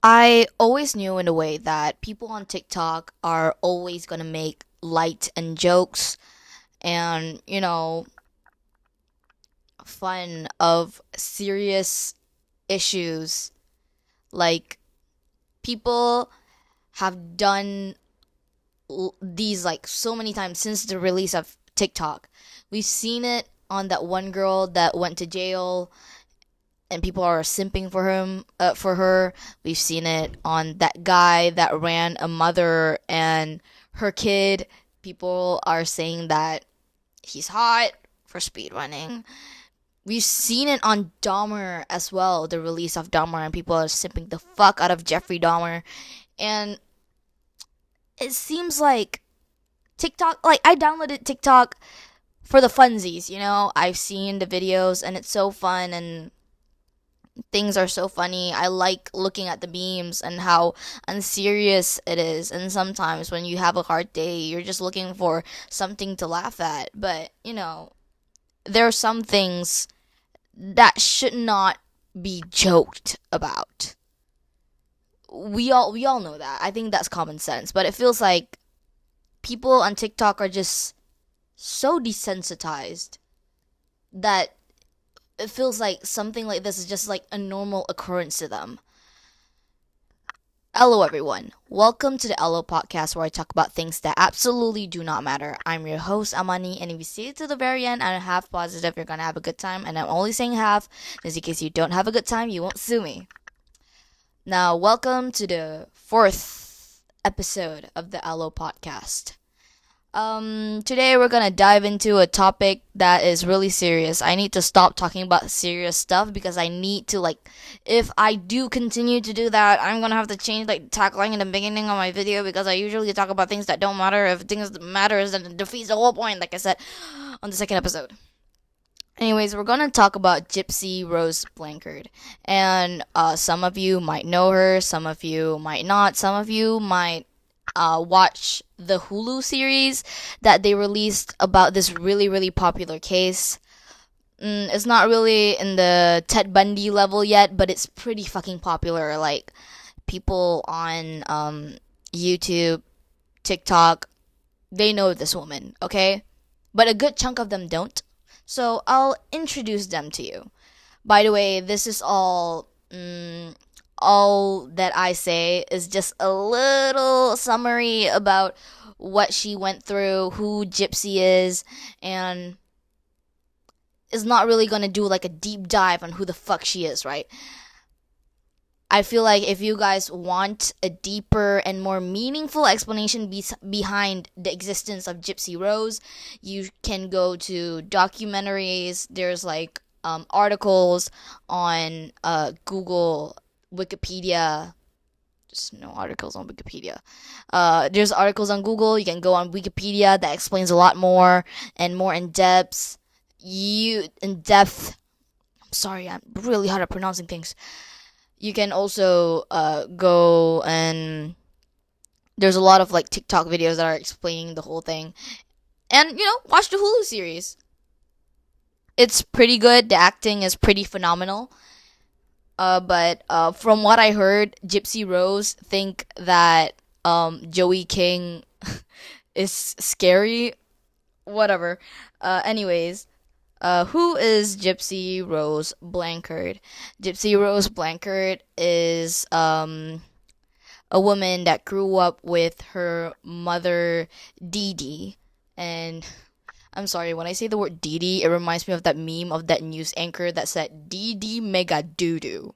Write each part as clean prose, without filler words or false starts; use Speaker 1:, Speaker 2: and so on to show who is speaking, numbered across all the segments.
Speaker 1: I always knew in a way that people on TikTok are always going to make light and jokes and, fun of serious issues. Like, people have done these like so many times since the release of TikTok. We've seen it on that one girl that went to jail and people are simping for her. We've seen it on that guy that ran a mother and her kid. People are saying that he's hot for speed running. We've seen it on Dahmer as well, the release of Dahmer, and people are simping the fuck out of Jeffrey Dahmer. And it seems like TikTok, like I downloaded TikTok for the funsies, I've seen the videos and it's so fun and things are so funny. I like looking at the memes and how unserious it is. And sometimes when you have a hard day, you're just looking for something to laugh at. But, there are some things that should not be joked about. We all know that. I think that's common sense, but it feels like people on TikTok are just so desensitized that it feels like something like this is just like a normal occurrence to them. Hello, everyone. Welcome to the ALLO podcast where I talk about things that absolutely do not matter. I'm your host, Amani, and if you stay to the very end, I'm half positive you're going to have a good time, and I'm only saying half just in case you don't have a good time, you won't sue me. Now, welcome to the fourth episode of the ALLO podcast. Today we're gonna dive into a topic that is really serious. I need to stop talking about serious stuff because I need to, if I do continue to do that, I'm gonna have to change, tagline in the beginning of my video because I usually talk about things that don't matter. If things that matters, then it defeats the whole point, like I said on the second episode. Anyways, we're gonna talk about Gypsy Rose Blanchard, and some of you might know her, some of you might not, some of you might watch the Hulu series that they released about this really, really popular case. It's not really in the Ted Bundy level yet, but it's pretty fucking popular. Like, people on YouTube, TikTok, they know this woman, okay? But a good chunk of them don't. So I'll introduce them to you. By the way, this is all that I say is just a little summary about what she went through, who Gypsy is, and is not really gonna do like a deep dive on who the fuck she is, right? I feel like if you guys want a deeper and more meaningful explanation behind the existence of Gypsy Rose, you can go to documentaries. There's articles on Google, Wikipedia. Just no articles on Wikipedia. There's articles on Google. You can go on Wikipedia that explains a lot more and more in depth. I'm sorry, I'm really hard at pronouncing things. You can also go and there's a lot of TikTok videos that are explaining the whole thing. And watch the Hulu series. It's pretty good. The acting is pretty phenomenal. But from what I heard, Gypsy Rose think that Joey King is scary. Whatever. Anyways, who is Gypsy Rose Blanchard? Gypsy Rose Blanchard is a woman that grew up with her mother, Dee Dee. And I'm sorry, when I say the word Dee Dee, it reminds me of that meme of that news anchor that said, Dee Dee mega doo-doo.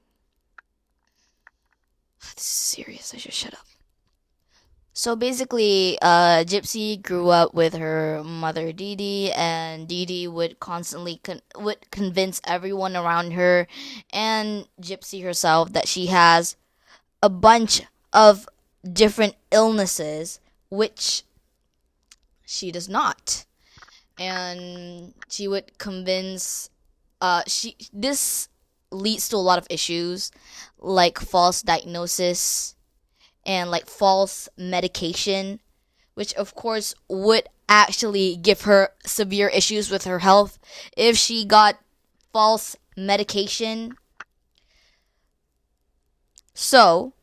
Speaker 1: This is serious, I should shut up. So basically, Gypsy grew up with her mother Dee Dee, and Dee Dee would constantly would convince everyone around her and Gypsy herself that she has a bunch of different illnesses, which she does not. And she would convince this leads to a lot of issues like false diagnosis and false medication, which of course would actually give her severe issues with her health if she got false medication. So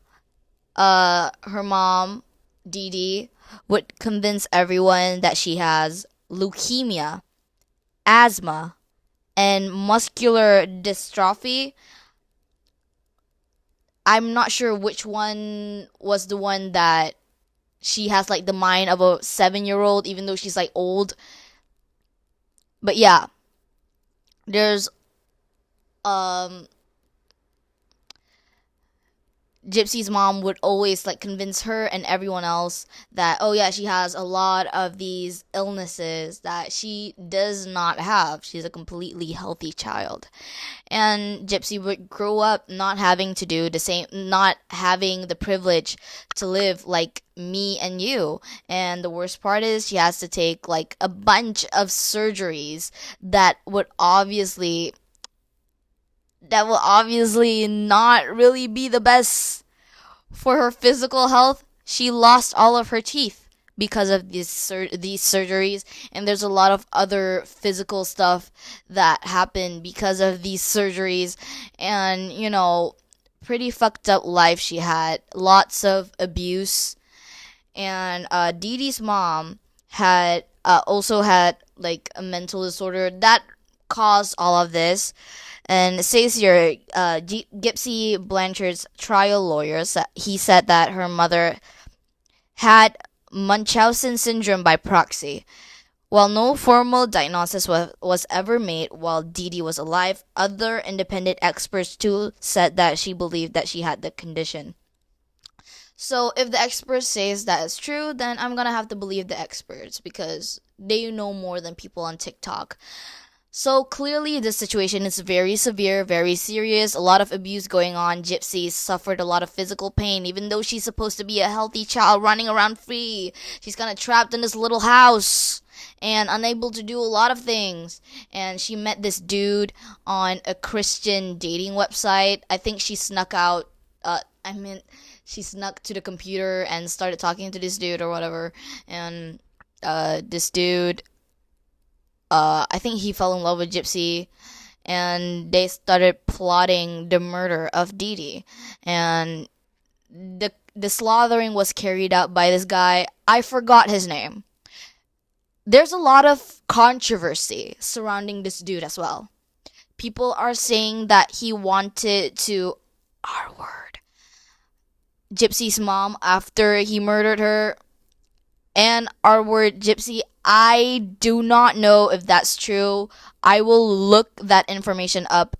Speaker 1: her mom, Dee Dee, would convince everyone that she has leukemia, asthma, and muscular dystrophy. I'm not sure which one was the one that she has like the mind of a 7-year old, even though she's like old. But yeah, there's um Gypsy's mom would always like convince her and everyone else that, oh yeah, she has a lot of these illnesses that she does not have. She's a completely healthy child. And Gypsy would grow up not having to do the same, not having the privilege to live like me and you. And the worst part is she has to take like a bunch of surgeries that will obviously not really be the best for her physical health. She lost all of her teeth because of these surgeries, and there's a lot of other physical stuff that happened because of these surgeries. And pretty fucked up life she had. Lots of abuse. And Dee Dee's mom had also had like a mental disorder that caused all of this. And it says here, Gypsy Blanchard's trial lawyer, he said that her mother had Munchausen syndrome by proxy. While no formal diagnosis was ever made while Dee Dee was alive, other independent experts too said that she believed that she had the condition. So if the expert says that is true, then I'm gonna have to believe the experts because they know more than people on TikTok. So clearly, this situation is very severe, very serious. A lot of abuse going on. Gypsy suffered a lot of physical pain, even though she's supposed to be a healthy child running around free. She's kind of trapped in this little house and unable to do a lot of things. And she met this dude on a Christian dating website. I think she snuck out. She snuck to the computer and started talking to this dude or whatever. And this dude, I think he fell in love with Gypsy, and they started plotting the murder of Dee Dee. And the slaughtering was carried out by this guy. I forgot his name. There's a lot of controversy surrounding this dude as well. People are saying that he wanted to R-word Gypsy's mom after he murdered her, and R-word Gypsy. I do not know if that's true. I will look that information up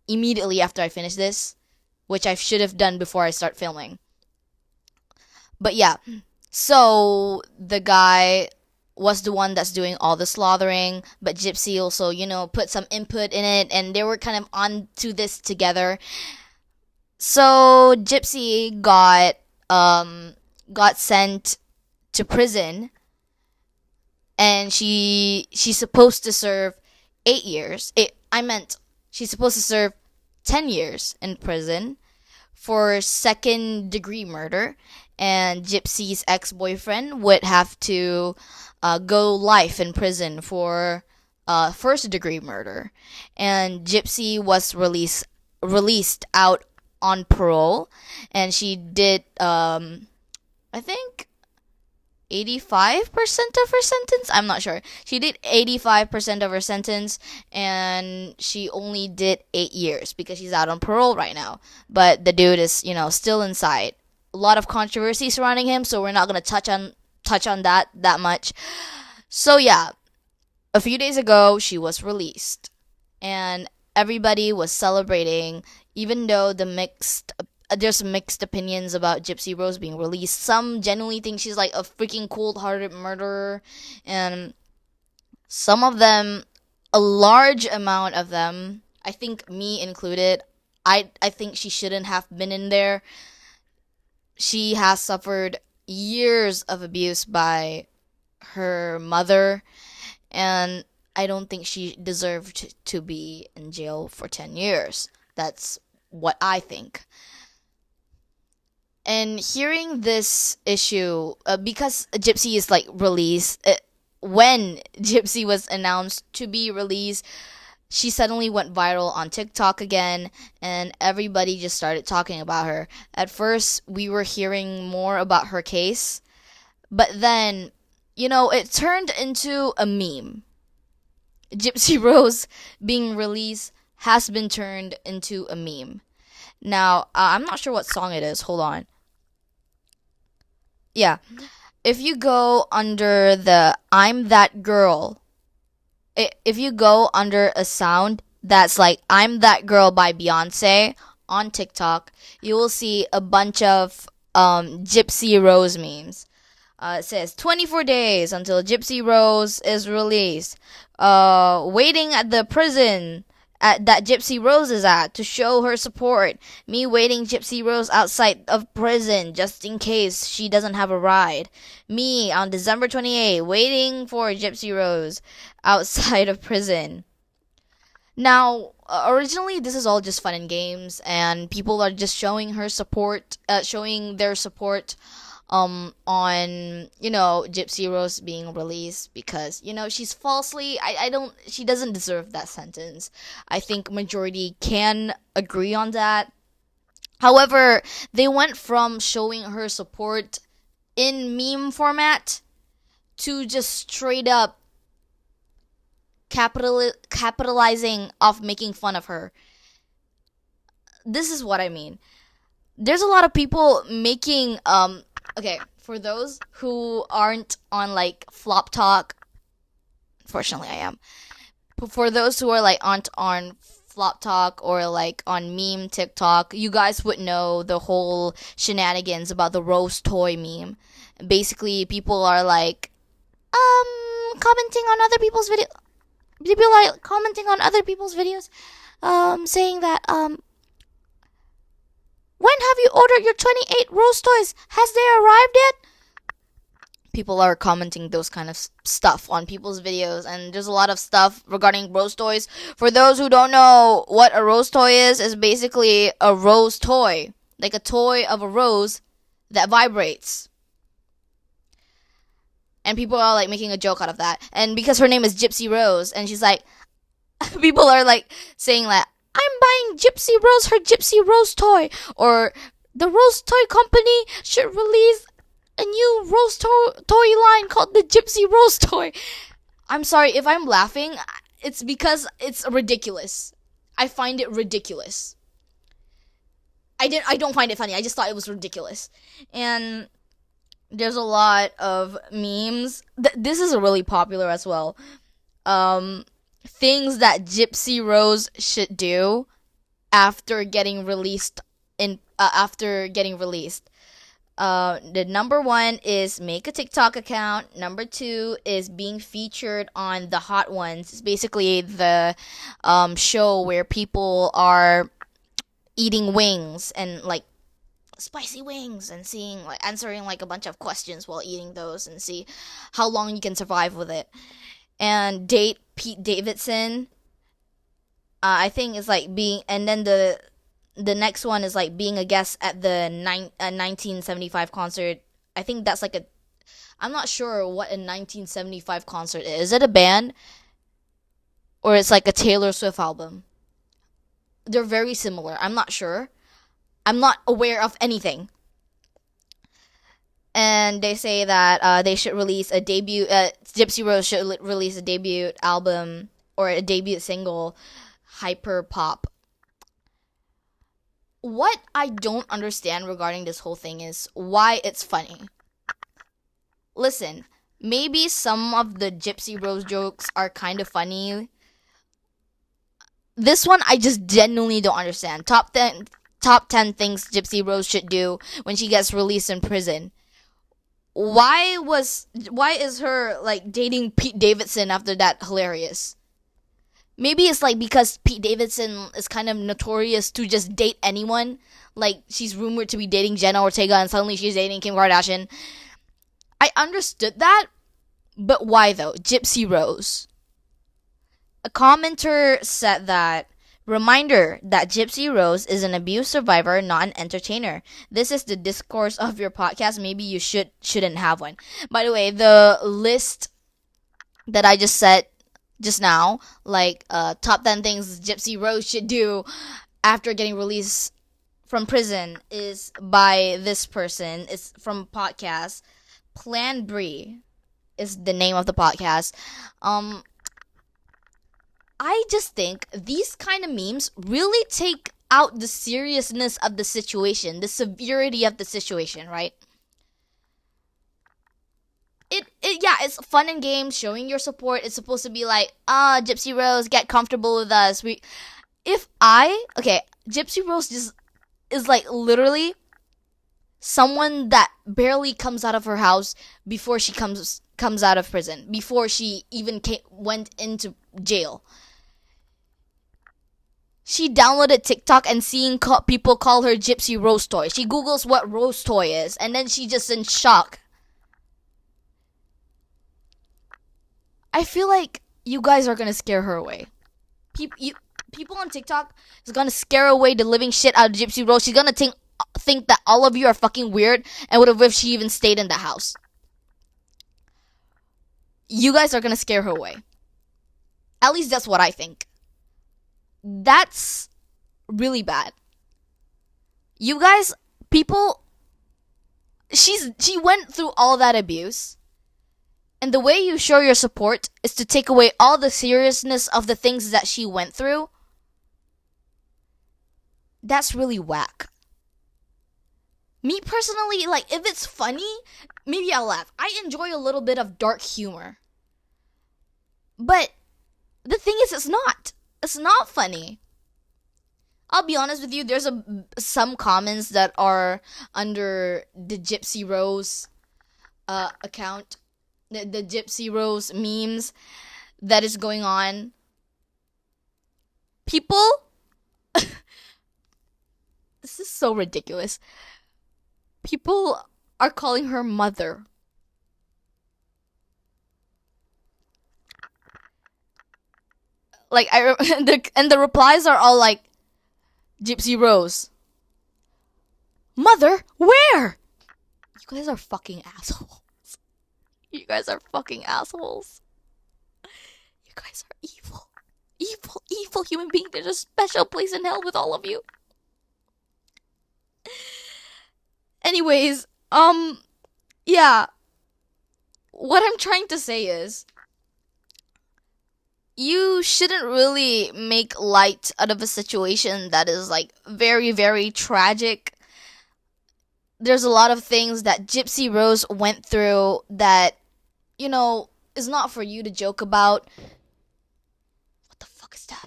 Speaker 1: immediately after I finish this, which I should have done before I start filming. But yeah, so the guy was the one that's doing all the slaughtering, but Gypsy also, put some input in it, and they were kind of on to this together. So Gypsy got sent to prison, and she's supposed to serve 8 years. She's supposed to serve 10 years in prison for second-degree murder, and Gypsy's ex-boyfriend would have to go life in prison for first-degree murder. And Gypsy was released out on parole, and she did I think 85% of her sentence. I'm not sure. She did 85% of her sentence, and she only did 8 years because she's out on parole right now. But the dude is, still inside. A lot of controversy surrounding him, so we're not gonna touch on that much. So yeah, a few days ago she was released, and everybody was celebrating, even though there's mixed opinions about Gypsy Rose being released. Some genuinely think she's like a freaking cold-hearted murderer, and some of them, a large amount of them, I think me included, I think she shouldn't have been in there. She has suffered years of abuse by her mother, and I don't think she deserved to be in jail for 10 years. That's what I think. And hearing this issue, because Gypsy is like released, when Gypsy was announced to be released, she suddenly went viral on TikTok again, and everybody just started talking about her. At first, we were hearing more about her case, but then, it turned into a meme. Gypsy Rose being released has been turned into a meme. Now, I'm not sure what song it is. Hold on. Yeah. If you go under the I'm That Girl, if you go under a sound that's like I'm That Girl by Beyonce on TikTok, you will see a bunch of Gypsy Rose memes. It says 24 days until Gypsy Rose is released. Waiting at the prison that Gypsy Rose is at to show her support. Me waiting Gypsy Rose outside of prison just in case she doesn't have a ride. Me on December 28th waiting for Gypsy Rose outside of prison. Now, originally this is all just fun and games, and people are just showing her support, showing their support on Gypsy Rose being released because she's falsely she doesn't deserve that sentence. I think majority can agree on that. However, they went from showing her support in meme format to just straight up capitalizing off making fun of her. This is what I mean. There's a lot of people making okay, for those who aren't on like Flop Talk, fortunately I am. For those who are like aren't on Flop Talk or like on meme TikTok, you guys would know the whole shenanigans about the Rose toy meme. Basically, people are like commenting on other people's video. People are commenting on other people's videos, saying that when have you ordered your 28 Rose toys? Has they arrived yet? People are commenting those kind of stuff on people's videos, and there's a lot of stuff regarding Rose toys. For those who don't know what a Rose toy is basically a rose toy, like a toy of a rose that vibrates. And people are like making a joke out of that. And because her name is Gypsy Rose, and she's like, people are like saying like, I'm buying Gypsy Rose her Gypsy Rose toy, or the Rose Toy Company should release a new Rose toy line called the Gypsy Rose toy. I'm sorry if I'm laughing. It's because it's ridiculous. I find it ridiculous. I don't find it funny. I just thought it was ridiculous. And there's a lot of memes. This is really popular as well. Things that Gypsy Rose should do after getting released. The number one is make a TikTok account. Number two is being featured on the Hot Ones. It's basically the show where people are eating wings and like spicy wings and answering like a bunch of questions while eating those and see how long you can survive with it. And date Pete Davidson. I think it's like being, and then the next one is like being a guest at the 1975 concert. I think that's like I'm not sure what a 1975 concert is. Is it a band? Or it's like a Taylor Swift album? They're very similar. I'm not sure. I'm not aware of anything. And they say that they should release a debut, Gypsy Rose should release a debut album or a debut single, Hyper Pop. What I don't understand regarding this whole thing is why it's funny. Listen, maybe some of the Gypsy Rose jokes are kind of funny. This one I just genuinely don't understand. Top 10 things Gypsy Rose should do when she gets released in prison. Why is her like dating Pete Davidson after that hilarious? Maybe it's like because Pete Davidson is kind of notorious to just date anyone. Like she's rumored to be dating Jenna Ortega and suddenly she's dating Kim Kardashian. I understood that, but why though? Gypsy Rose. A commenter said that, reminder that Gypsy Rose is an abuse survivor, not an entertainer. This is the discourse of your podcast. Maybe you shouldn't have one. By the way, the list that I just said, just now, like top 10 things Gypsy Rose should do after getting released from prison, is by this person. It's from podcast Plan Brie is the name of the podcast. Um, I just think these kind of memes really take out the seriousness of the situation, the severity of the situation, right? Yeah, it's fun and games, showing your support. It's supposed to be like, Gypsy Rose, get comfortable with us. Gypsy Rose just is like literally someone that barely comes out of her house before she comes out of prison, before she even went into jail. She downloaded TikTok and seeing people call her Gypsy Rose Toy. She Googles what Rose Toy is, and then she just in shock. I feel like you guys are gonna scare her away. People on TikTok is gonna scare away the living shit out of Gypsy Rose. She's gonna think that all of you are fucking weird and would have if she even stayed in the house. You guys are gonna scare her away. At least that's what I think. That's really bad. You guys, she went through all that abuse. And the way you show your support is to take away all the seriousness of the things that she went through. That's really whack. Me personally, like, if it's funny, maybe I'll laugh. I enjoy a little bit of dark humor. But the thing is, it's not. It's not funny. I'll be honest with you, there's some comments that are under the Gypsy Rose account. The Gypsy Rose memes that is going on. People, this is so ridiculous. People are calling her mother. Like and the replies are all like, Gypsy Rose, mother, where? You guys are fucking assholes. You guys are fucking assholes. You guys are evil. Evil, evil human beings. There's a special place in hell with all of you. Anyways, yeah. What I'm trying to say is, you shouldn't really make light out of a situation that is like very, very tragic. There's a lot of things that Gypsy Rose went through that, is not for you to joke about. What the fuck is that?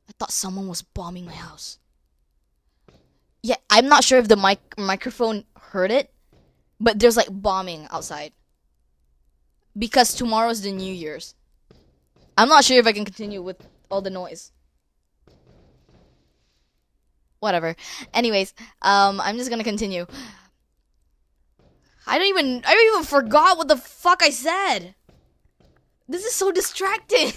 Speaker 1: I thought someone was bombing my house. Yeah, I'm not sure if the microphone heard it, but there's like bombing outside. Because tomorrow's the New Year's. I'm not sure if I can continue with all the noise. Whatever. Anyways, I'm just gonna continue. I don't even forgot what the fuck I said. This is so distracting.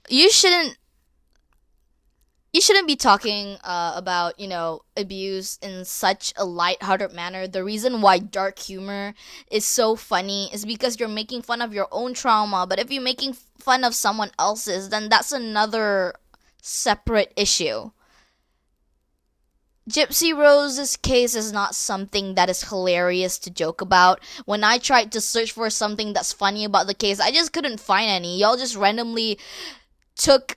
Speaker 1: You shouldn't be talking about, abuse in such a lighthearted manner. The reason why dark humor is so funny is because you're making fun of your own trauma. But if you're making fun of someone else's, then that's another separate issue. Gypsy Rose's case is not something that is hilarious to joke about. When I tried to search for something that's funny about the case, I just couldn't find any. Y'all just randomly took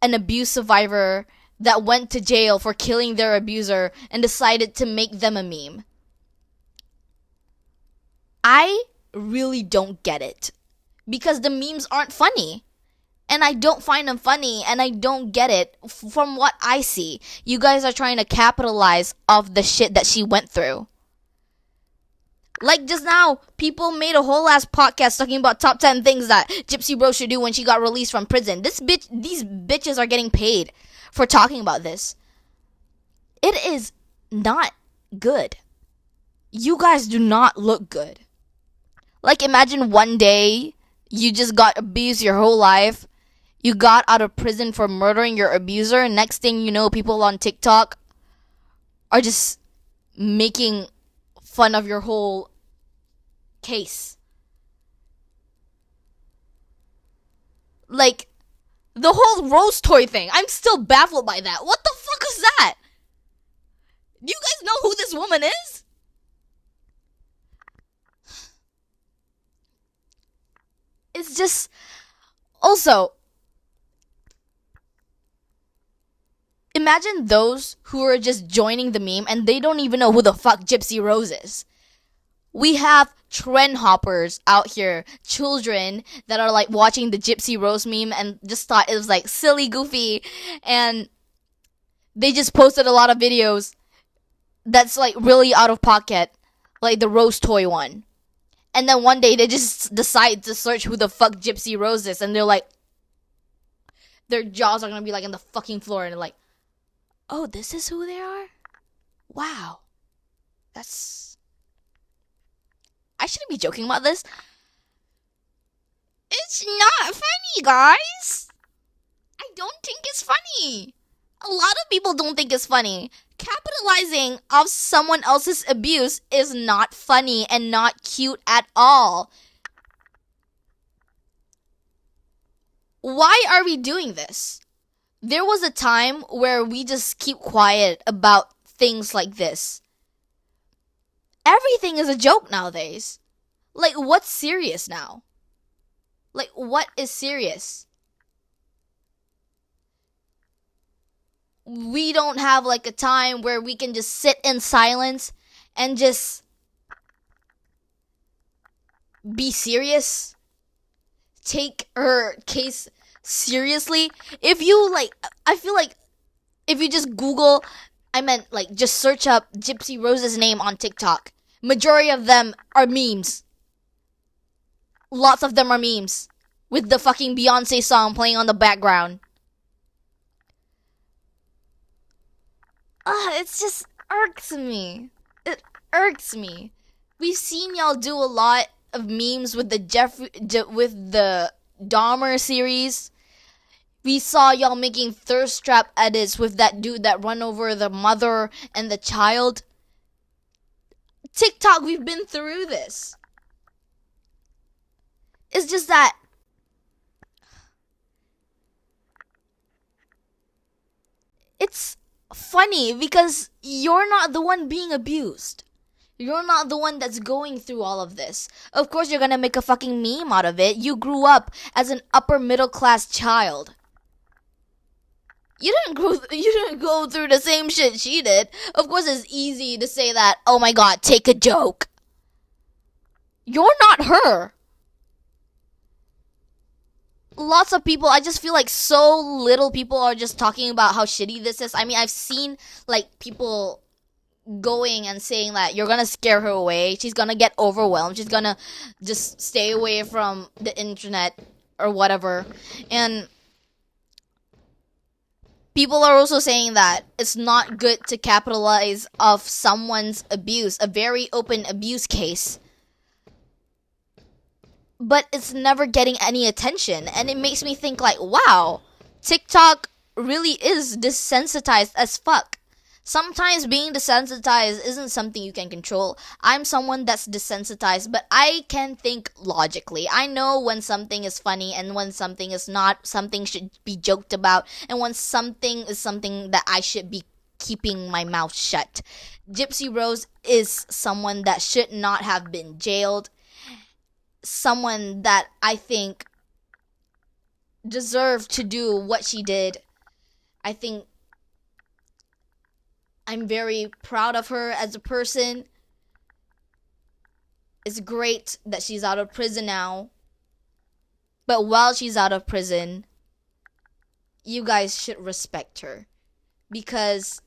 Speaker 1: an abuse survivor that went to jail for killing their abuser and decided to make them a meme. I really don't get it. Because the memes aren't funny. And I don't find them funny, and I don't get it from what I see. You guys are trying to capitalize off the shit that she went through. Like just now, people made a whole ass podcast talking about top 10 things that Gypsy Rose should do when she got released from prison. These bitches are getting paid for talking about this. It is not good. You guys do not look good. Like imagine one day you just got abused your whole life. You got out of prison for murdering your abuser, and next thing you know, people on TikTok are just making fun of your whole case. Like, the whole Rose toy thing. I'm still baffled by that. What the fuck is that? Do you guys know who this woman is? It's just... Also, imagine those who are just joining the meme and they don't even know who the fuck Gypsy Rose is. We have trend hoppers out here, children that are like watching the Gypsy Rose meme and just thought it was like silly, goofy, and they just posted a lot of videos that's like really out of pocket, like the Rose toy one. And then one day they just decide to search who the fuck Gypsy Rose is, and they're like, their jaws are gonna be like in the fucking floor, and they're like, oh, this is who they are? Wow. I shouldn't be joking about this. It's not funny, guys. I don't think it's funny. A lot of people don't think it's funny. Capitalizing off someone else's abuse is not funny and not cute at all. Why are we doing this? There was a time where we just keep quiet about things like this. Everything is a joke nowadays. Like, what's serious now? Like, what is serious? We don't have like a time where we can just sit in silence and just be serious. Take her case seriously. If you like, I feel like if you just Google, just search up Gypsy Rose's name on TikTok, majority of them are memes. Lots of them are memes with the fucking Beyonce song playing on the background. It just irks me. It irks me. We've seen y'all do a lot of memes with the Dahmer series. We saw y'all making thirst trap edits with that dude that run over the mother and the child. TikTok, we've been through this. It's just that it's funny because you're not the one being abused. You're not the one that's going through all of this. Of course you're gonna make a fucking meme out of it. You grew up as an upper middle class child. You didn't go through the same shit she did. Of course it's easy to say that, oh my god, take a joke. You're not her. Lots of people, I just feel like so little people are just talking about how shitty this is. I mean, I've seen like people going and saying that you're gonna scare her away. She's gonna get overwhelmed. She's gonna just stay away from the internet or whatever. And people are also saying that it's not good to capitalize off someone's abuse, a very open abuse case. But it's never getting any attention. And it makes me think like, wow, TikTok really is desensitized as fuck. Sometimes being desensitized isn't something you can control. I'm someone that's desensitized, but I can think logically. I know when something is funny and when something is not, something should be joked about, and when something is something that I should be keeping my mouth shut. Gypsy Rose is someone that should not have been jailed. Someone that I think deserved to do what she did. I think I'm very proud of her as a person. It's great that she's out of prison now. But while she's out of prison, you guys should respect her. Because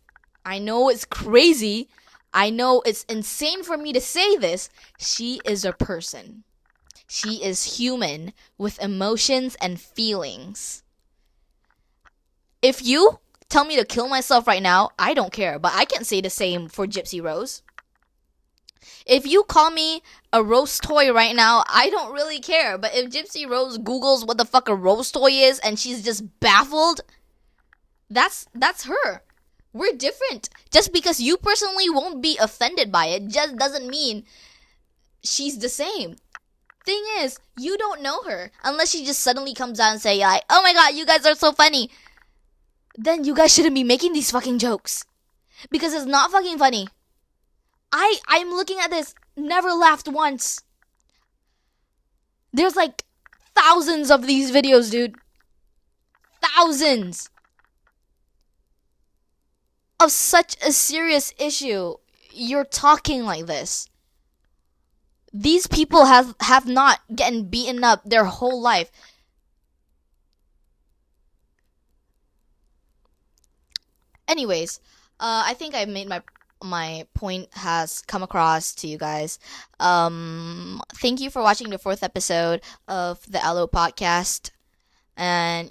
Speaker 1: I know it's crazy. I know it's insane for me to say this. She is a person. She is human with emotions and feelings. If you tell me to kill myself right now, I don't care. But I can't say the same for Gypsy Rose. If you call me a Rose toy right now, I don't really care. But if Gypsy Rose Googles what the fuck a Rose toy is and she's just baffled, that's her. We're different. Just because you personally won't be offended by it just doesn't mean she's the same. Thing is, you don't know her unless she just suddenly comes out and say like, "Oh my god, you guys are so funny." Then you guys shouldn't be making these fucking jokes because it's not fucking funny. I'm looking at this, never laughed once. There's like thousands of these videos, dude. Thousands of such a serious issue. You're talking like this. These people have not gotten beaten up their whole life. Anyways, I think I made my point has come across to you guys. Thank you for watching the 4th episode of the ALLO podcast. And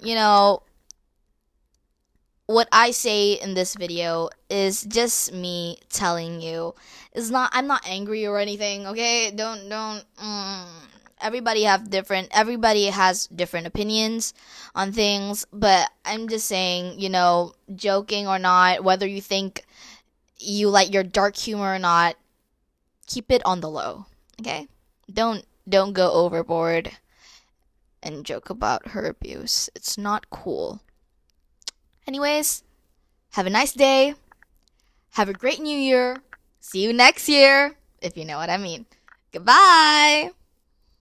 Speaker 1: what I say in this video is just me telling you. I'm not angry or anything, okay? Don't everybody has different opinions on things, but I'm just saying, joking or not, whether you think you like your dark humor or not, keep it on the low, okay? Don't go overboard and joke about her abuse. It's not cool. Anyways, have a nice day. Have a great new year. See you next year, if you know what I mean. Goodbye.